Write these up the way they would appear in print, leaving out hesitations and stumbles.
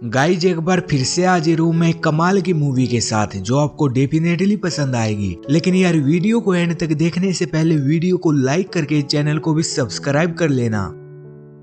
Guys एक बार फिर से हाजिर हूँ मैं कमाल की मूवी के साथ जो आपको डेफिनेटली पसंद आएगी। लेकिन यार वीडियो को एंड तक देखने से पहले वीडियो को लाइक करके चैनल को भी सब्सक्राइब कर लेना।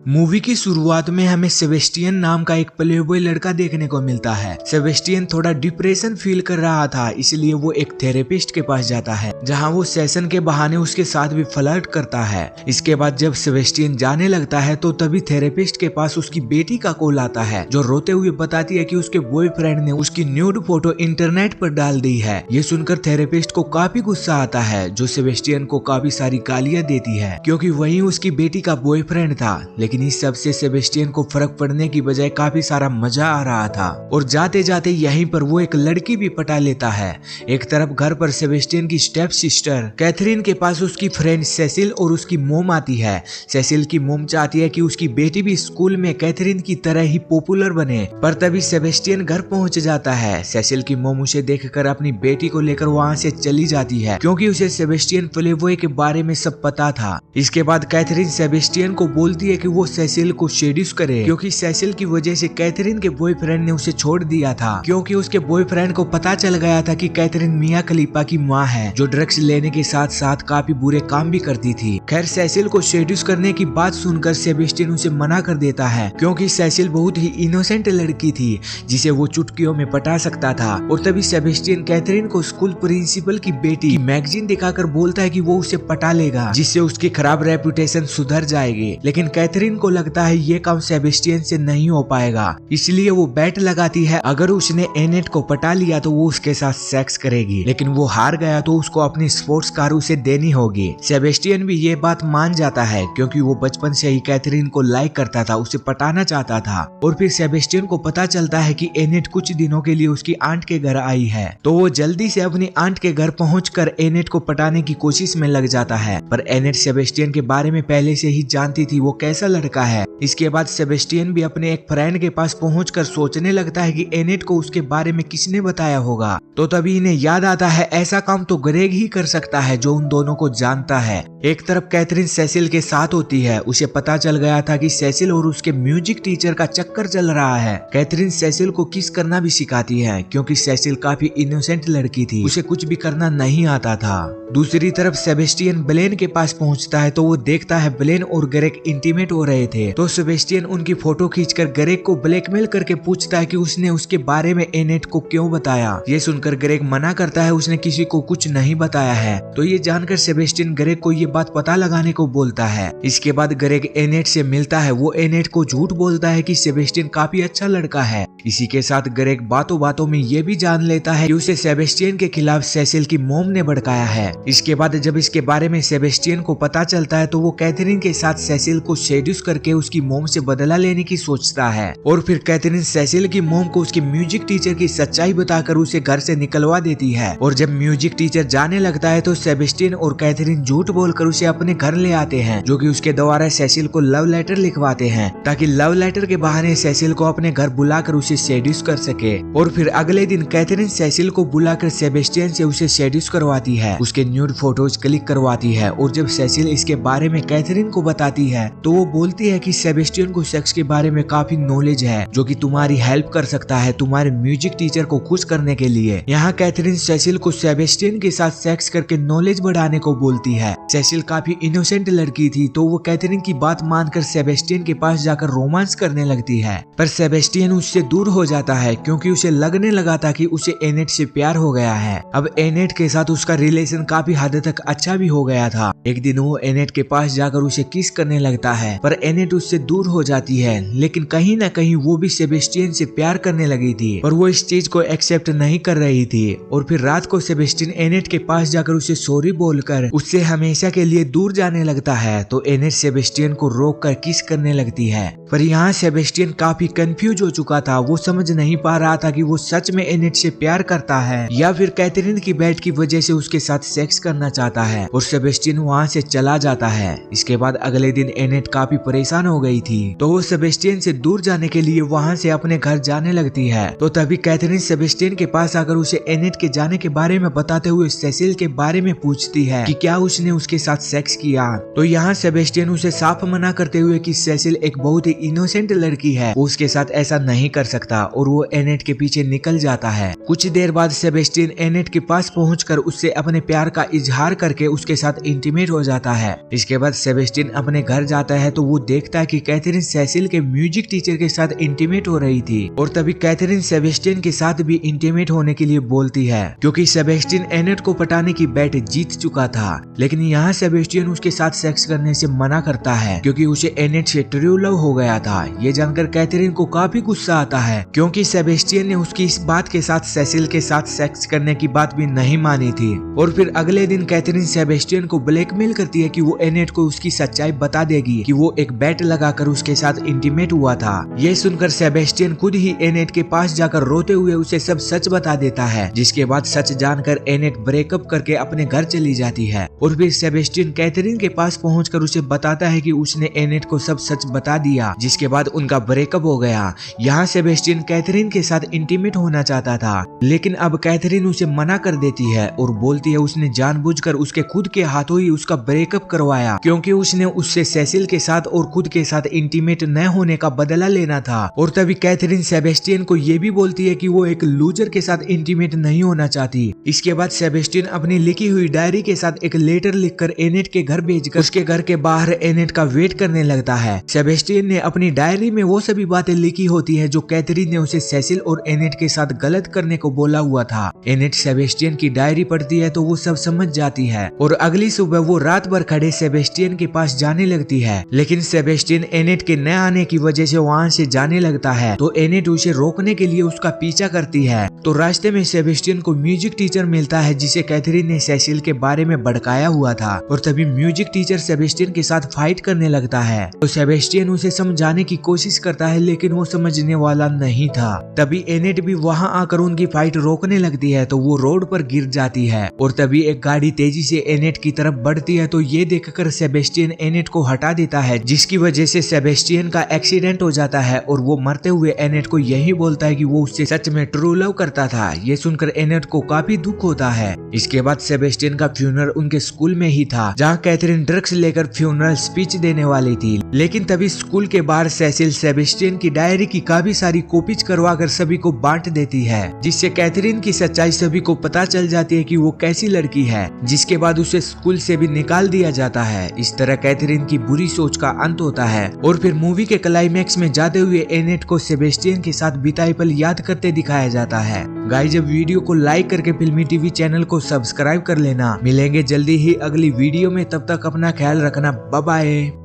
मूवी की शुरुआत में हमें सेबेस्टियन नाम का एक प्लेबॉय लड़का देखने को मिलता है। सेबेस्टियन थोड़ा डिप्रेशन फील कर रहा था, इसलिए वो एक थेरेपिस्ट के पास जाता है जहां वो सेशन के बहाने उसके साथ भी फ्लर्ट करता है। इसके बाद जब सेबेस्टियन जाने लगता है तो तभी थेरेपिस्ट के पास उसकी बेटी का कॉल आता है जो रोते हुए बताती है कि उसके बॉयफ्रेंड ने उसकी न्यूड फोटो इंटरनेट पर डाल दी है। ये सुनकर थेरेपिस्ट को काफी गुस्सा आता है जो सेबेस्टियन को काफी सारी गालियां देती है क्योंकि वही उसकी बेटी का बॉयफ्रेंड था। लेकिन इस सब से सेबेस्टियन को फर्क पड़ने की बजाय काफी सारा मजा आ रहा था और जाते जाते यहीं पर वो एक लड़की भी पटा लेता है। एक तरफ घर पर सेबेस्टियन की स्टेप सिस्टर कैथरीन के पास उसकी फ्रेंड सेसिल और उसकी मोम आती है। सेसिल की मोम चाहती है कि उसकी बेटी भी स्कूल में कैथरीन की तरह ही पॉपुलर बने, पर तभी सेबेस्टियन घर पहुंच जाता है। सेसिल की मोम उसे देखकर अपनी बेटी को लेकर वहां से चली जाती है क्योंकि उसे सेबेस्टियन प्लेबॉय के बारे में सब पता था। इसके बाद कैथरीन सेबेस्टियन को बोलती है कि वो सेसिल को सेड्यूस करे क्योंकि सेसिल की वजह से कैथरीन के बॉयफ्रेंड ने उसे छोड़ दिया था क्योंकि उसके बॉयफ्रेंड को पता चल गया था कि कैथरीन मिया खलीफा की माँ है जो ड्रग्स लेने के साथ साथ काफी बुरे काम भी करती थी। खैर सेसिल को सेड्यूस करने की बात सुनकर सेबेस्टियन उसे मना कर देता है क्योंकि सेसिल बहुत ही इनोसेंट लड़की थी जिसे वो चुटकियों में पटा सकता था। और तभी सेबेस्टियन कैथरीन को स्कूल प्रिंसिपल की बेटी की मैगजीन दिखाकर बोलता है कि वो उसे पटा लेगा जिससे उसकी खराब रेपुटेशन सुधर जाएगी। लेकिन कैथरीन को लगता है ये काम सेबेस्टियन से नहीं हो पाएगा, इसलिए वो बैट लगाती है अगर उसने एनेट को पटा लिया तो वो उसके साथ सेक्स करेगी, लेकिन वो हार गया तो उसको अपनी स्पोर्ट्स कार उसे देनी होगी। सेबेस्टियन भी ये बात मान जाता है क्योंकि वो बचपन से ही कैथरीन को लाइक करता था, उसे पटाना चाहता था। और फिर सेबेस्टियन को पता चलता है कि एनेट कुछ दिनों के लिए उसकी आंट के घर आई है तो वो जल्दी से अपनी आंट के घर पहुंचकर एनेट को पटाने की कोशिश में लग जाता है। पर एनेट सेबेस्टियन के बारे में पहले से ही जानती थी वो कैसा लड़का है। इसके बाद सेबेस्टियन भी अपने एक फ्रेंड के पास पहुंचकर सोचने लगता है कि एनेट को उसके बारे में किसने बताया होगा। तो तभी इन्हें याद आता है ऐसा काम तो ग्रेग ही कर सकता है जो उन दोनों को जानता है। एक तरफ कैथरीन सेसिल के साथ होती है, उसे पता चल गया था कि सेसिल और उसके म्यूजिक टीचर का चक्कर चल रहा है। कैथरीन सेसिल को किस करना भी सिखाती है क्योंकि सेसिल काफी इनोसेंट लड़की थी, उसे कुछ भी करना नहीं आता था। दूसरी तरफ सेबेस्टियन ब्लेन के पास पहुंचता है तो वो देखता है ब्लेन और ग्रेग इंटीमेट हो रहे थे तो सेबेस्टियन उनकी फोटो खींचकर ग्रेग को ब्लैकमेल करके पूछता है कि उसने उसके बारे में एनेट को क्यों बताया। ये सुनकर ग्रेग मना करता है उसने किसी को कुछ नहीं बताया है। तो ये जानकर सेबेस्टियन ग्रेग को ये बात पता लगाने को बोलता है। इसके बाद ग्रेग एनेट से मिलता है, वो एनेट को झूठ बोलता है कि सेबेस्टियन काफी अच्छा लड़का है। इसी के साथ ग्रेग बातों बातों में ये भी जान लेता है कि उसे सेबेस्टियन के खिलाफ सेसिल की मोम ने भड़काया है। इसके बाद जब इसके बारे में सेबेस्टियन को पता चलता है तो वो कैथरीन के साथ सेसिल को सेड्यूस करके उसकी मोम से बदला लेने की सोचता है। और फिर कैथरीन सेसिल की मोम को उसके म्यूजिक टीचर की सच्चाई बताकर उसे घर से निकलवा देती है। और जब म्यूजिक टीचर जाने लगता है तो सेबेस्टियन और कैथरीन झूठ बोलकर उसे अपने घर ले आते हैं जो कि उसके द्वारा सेसिल को लव लेटर लिखवाते हैं ताकि लव लेटर के बहाने सेसिल को अपने घर बुलाकर उसे सेड्यूस कर सके। और फिर अगले दिन कैथरीन सेसिल को बुलाकर सेबेस्टियन से उसे सेड्यूस करवाती है, उसके न्यूड फोटोज क्लिक करवाती है। और जब सेसिल इसके बारे में कैथरीन को बताती है तो वो बोलती है कि सेबेस्टियन को सेक्स के बारे में काफी नॉलेज है जो कि तुम्हारी हेल्प कर सकता है तुम्हारे म्यूजिक टीचर को खुश करने के लिए। यहाँ कैथरीन सेसिल को सेबेस्टियन के साथ सेक्स करके नॉलेज बढ़ाने को बोलती है। सेसिल काफी इनोसेंट लड़की थी तो वो कैथरीन की बात मानकर सेबेस्टियन के पास जाकर रोमांस करने लगती है, पर सेबेस्टियन उससे दूर हो जाता है क्योंकि उसे लगने लगा था कि उसे एनेट से प्यार हो गया है। अब एनेट के साथ उसका रिलेशन काफी हद तक अच्छा भी हो गया था। एक दिन वो एनेट के पास जाकर उसे किस करने लगता है पर एनेट उससे दूर हो जाती है, लेकिन कहीं ना कहीं वो भी सेबेस्टियन से प्यार करने लगी थी पर वो इस चीज को एक्सेप्ट नहीं कर रही थी। और फिर रात को सेबेस्टियन एनेट के पास जाकर उसे सॉरी बोलकर उससे हमेशा के लिए दूर जाने लगता है तो एनेट सेबेस्टियन को रोक कर किस करने लगती है। पर यहाँ सेबेस्टियन काफी कंफ्यूज हो चुका था, वो समझ नहीं पा रहा था कि वो सच में एनेट से प्यार करता है या फिर कैथरीन की बैट की वजह से उसके साथ सेक्स करना चाहता है। और सेबेस्टियन वहाँ से चला जाता है। इसके बाद अगले दिन एनेट काफी परेशान हो गई थी तो वो सेबेस्टियन से दूर जाने के लिए वहाँ से अपने घर जाने लगती है। तो तभी कैथरीन सेबेस्टियन के पास आकर उसे एनेट के जाने के बारे में बताते हुए सेसिल के बारे में पूछती है कि क्या उसने उसके साथ सेक्स किया। तो यहाँ सेबेस्टियन उसे साफ मना करते हुए कि सेसिल एक बहुत ही इनोसेंट लड़की है, वो उसके साथ ऐसा नहीं कर सकता, और वो एनेट के पीछे निकल जाता है। कुछ देर बाद सेबेस्टियन एनेट के पास पहुंचकर उससे अपने प्यार का इजहार करके उसके साथ इंटीमेट हो जाता है। इसके बाद सेबेस्टियन अपने घर जाता है तो वो देखता है कि कैथरीन सेसिल के म्यूजिक टीचर के साथ इंटीमेट हो रही थी, और तभी कैथरीन सेबेस्टियन के साथ भी इंटीमेट होने के लिए बोलती है, क्योंकि सेबेस्टियन एनेट को पटाने की बैट जीत चुका था। लेकिन यहाँ सेबेस्टियन उसके साथ सेक्स करने से मना करता है, क्योंकि उसे एनेट से ट्रू लव हो गया था। ये जानकर कैथरीन को काफी गुस्सा आता है, क्योंकि सेबेस्टियन ने उसकी इस बात के साथ सेसिल के साथ सेक्स करने की बात भी नहीं मानी थी। और फिर अगले दिन कैथरीन सेबेस्टियन को ब्लैकमेल करती है कि वो एनेट को उसकी सच्चाई बता देगी कि वो एक बैट लगाकर उसके साथ इंटीमेट हुआ था। ये सुनकर सेबेस्टियन खुद ही एनेट के पास जाकर रोते हुए उसे सब सच बता देता है, जिसके बाद सच जानकर एनेट ब्रेकअप करके अपने घर चली जाती है। और फिर सेबेस्टियन कैथरीन के पास पहुंचकर उसे बताता है कि उसने एनेट को सब सच बता दिया, जिसके बाद उनका ब्रेकअप हो गया। यहाँ सेबेस्टियन कैथरीन के साथ इंटीमेट होना चाहता था, लेकिन अब कैथरीन उसे मना कर देती है और बोलती है उसने जानबूझकर उसके खुद के हाथों ही उसका ब्रेकअप करवाया, क्योंकि उसने उससे सेसिल के साथ और खुद के साथ इंटीमेट न होने का बदला लेना था। और तभी कैथरीन सेबेस्टियन को ये भी बोलती है कि वो एक लूजर के साथ इंटीमेट नहीं होना चाहती। इसके बाद सेबेस्टियन अपनी लिखी हुई डायरी के साथ एक लेटर लिखकर एनेट के घर भेजकर उसके घर के बाहर एनेट का वेट करने लगता है। सेबेस्टियन ने अपनी डायरी में वो सभी बातें लिखी होती है जो कैथरीन ने उसे सेसिल और एनेट के साथ गलत करने को बोला हुआ था। एनेट सेबेस्टियन की डायरी पढ़ती है तो वो सब समझ जाती है, और अगली सुबह वो रात भर खड़े सेबेस्टियन के पास जाने लगती है। लेकिन सेबेस्टियन एनेट के न आने की वजह से वहाँ से जाने लगता है, तो एनेट उसे रोकने के लिए उसका पीछा करती है। तो रास्ते में सेबेस्टियन को म्यूजिक टीचर मिलता है, जिसे कैथरीन ने सेसिल के बारे में भड़काया हुआ था, और तभी म्यूजिक टीचर सेबेस्टियन के साथ फाइट करने लगता है। तो सेबेस्टियन उसे समझाने की कोशिश करता है, लेकिन वो समझने वाला नहीं था। तभी एनेट भी वहाँ आकर उनकी फाइट रोकने लगती है, तो वो रोड पर गिर जाती है, और तभी एक गाड़ी तेजी से एनेट की तरफ बढ़ती है। तो ये देखकर सेबेस्टियन एनेट को हटा देता है, जिसकी वजह से सेबेस्टियन का एक्सीडेंट हो जाता है, और वो मरते हुए एनेट को यही बोलता है कि वो उससे सच में ट्रू लव करता था। ये सुनकर एनेट को काफी दुख होता है। इसके बाद सेबेस्टियन का फ्यूनरल उनके स्कूल में ही था, जहाँ कैथरीन ड्रग्स लेकर फ्यूनरल स्पीच देने वाली थी। लेकिन तभी स्कूल के बाहर सेसिल सेबेस्टियन की डायरी की काफी सारी कॉपीज करवाकर सभी को बांट देती है, जिससे कैथरीन की सच्चाई सभी को पता चल जाती है कि वो कैसी लड़की है, जिसके बाद उसे स्कूल से भी निकाल दिया जाता है। इस तरह कैथरीन की बुरी सोच का अंत होता है, और फिर मूवी के क्लाइमैक्स में जाते हुए एनेट को सेबेस्टियन के साथ बिताए पल याद करते दिखाया जाता है। गाइस, जब वीडियो को लाइक करके फिल्मी टीवी चैनल को सब्सक्राइब कर लेना। मिलेंगे जल्दी ही अगली वीडियो में, तब तक अपना ख्याल रखना। Bye bye.